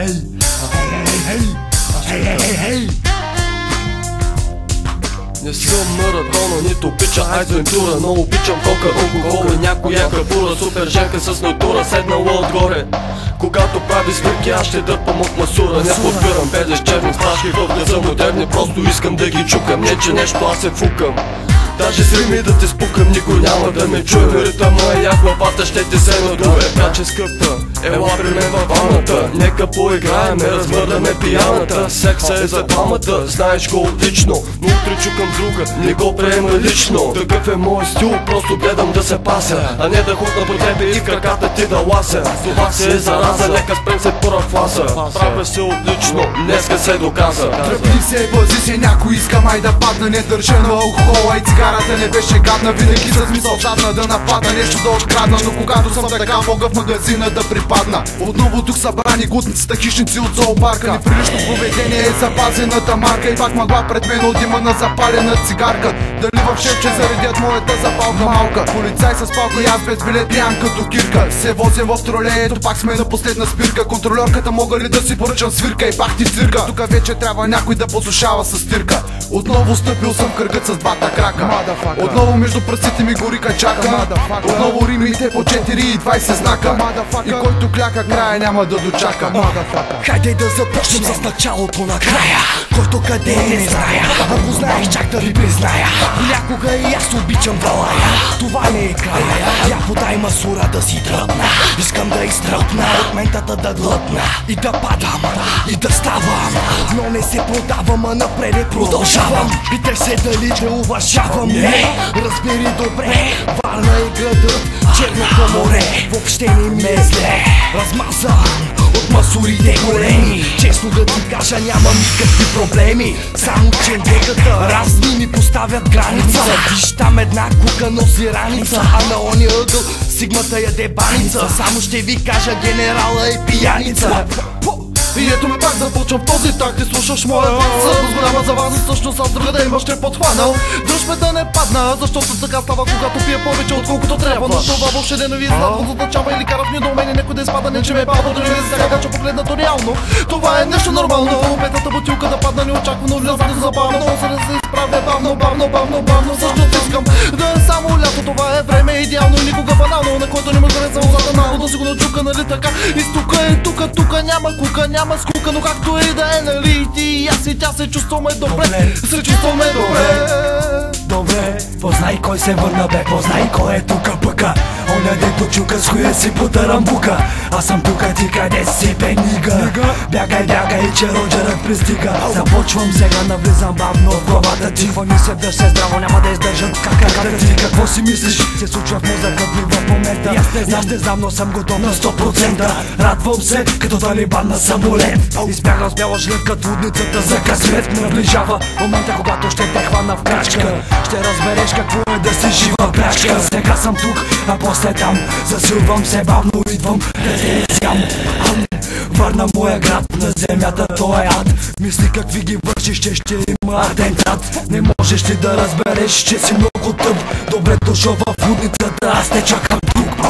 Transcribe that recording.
Не съм Марадона, нито обича Айс Вентура, но обичам кока, алкохол и някоя капура. Супер женка с натура, седнала отгоре. Когато прави свирки, аз ще дърпам от масура. Не подбирам беде с черни сташки, в не са модерни, просто искам да ги чукам. Не че нещо аз се фукам, даже с рими да те спукам, никой няма да ме чуе. Ритъма е як, главата ще ти се надуе. Каче скъпа, ела при мен във ваната, нека поиграем, размърляме пияната. Секса е за двамата, знаеш го отлично, но утре чукам друга, не го приема лично. Такъв е мой стил, просто гледам да се пася, а не да хутна по тебе и краката ти да лася. Това си е зараза, нека спрем се първа класа. Правя се отлично, днеска се доказа. Тръпни се, бъзи се, някой иска май да падна. Не държа на алкохола и цигарата не беше гадна. Винаги с мисъл жадна да нападна, нещо да открадна. Но когато съм така, мога в магазина да припадна. Отново тук събрани глутницата, хищници от зоопарка. Неприлично поведение е запазената марка. И пак мъгла пред мен от дима на запалена цигарка. Дали в шефче заредят моята запалка малка. Полицай с палка и аз без билет нямам като кирка. Се возим в тролеето, пак сме на последна спирка. Контролерката мога ли да си поръчам свирка и пак ти цирка. Тук вече трябва някой да послушава с стирка. Отново стъпил съм кръгът с двата крака. Отново между пръстите ми гори качака. Отново римите по 4 и 20 знака. И който кляка края няма да дочака. Хайде да започнем с началото на края. Който къде е не зная, ако знаеш чак да ви призная. Понякога и аз обичам да лая, това не е края. Я подай масура да си дръпна. Искам да изтръпна от ментата да глътна. И да падам, и да ставам, но не се продавам, а напред продължавам. Питай се дали те уважавам. Не, разбери добре, Варна е градът, Черното море. Въобще не ми е зле, размазан от масурите големи. Честно да ти кажа, нямам никакви проблеми. Само че деката разни ми поставят граница. Виж там една кука носи раница, а на ония ъгъл сигмата яде баница. Само ще ви кажа, генерала е пияница. И ето ме пак започвам в този так, ти слушаш моя глас. Голяма за вас, всъщност аз друга ден ще подхванал. Дръж ме да не падна, защото така става, когато пия повече отколкото трябва. Но това въобще не ви знам, означава или караш недоумение, некой да изпада, не че ме пада, дори не сега кача погледнато реално. Това е нещо нормално, петата бутилка да падна неочаквано, влязам забавно, се да се изправя бавно, защото искам да е само лято, това е време идеално и никога банално, на който не ме хареса озата на да си го начука, нали така? Изтука е тука, няма кука, няма скука, но както и да е, нали ти и аз и тя се чувстваме добре, се чувстваме добре. Познай кой се върна бе, познай кой е тука пъка. Оня дето чука с хуя си по тарамбука. Аз съм тука, ти къде си бе нига? Бягай, че роджерът пристига. Започвам сега, навлизам бавно в главата ти. Хвани се да се здраво, няма да издържат кака ти. Какво си мислиш? Се случва в мозъкът ми в момента. Аз не знам, но съм готов на 100%. Радвам се, като талибан на самолет. Избягам с бяла жилетка, трудницата за късмет. Наближава момента, когато ще те хвана в крачка. Ще разбереш какво е да си жива прачка. Сега съм тук, а после там засилвам се, бавно идвам да те изям. Варна моя град, на земята той е ад. Мисли какви ги вършиш, че ще има атентат. Не можеш ли да разбереш, че си много тъп? Добре дошъл в лудницата, аз те чакам тук.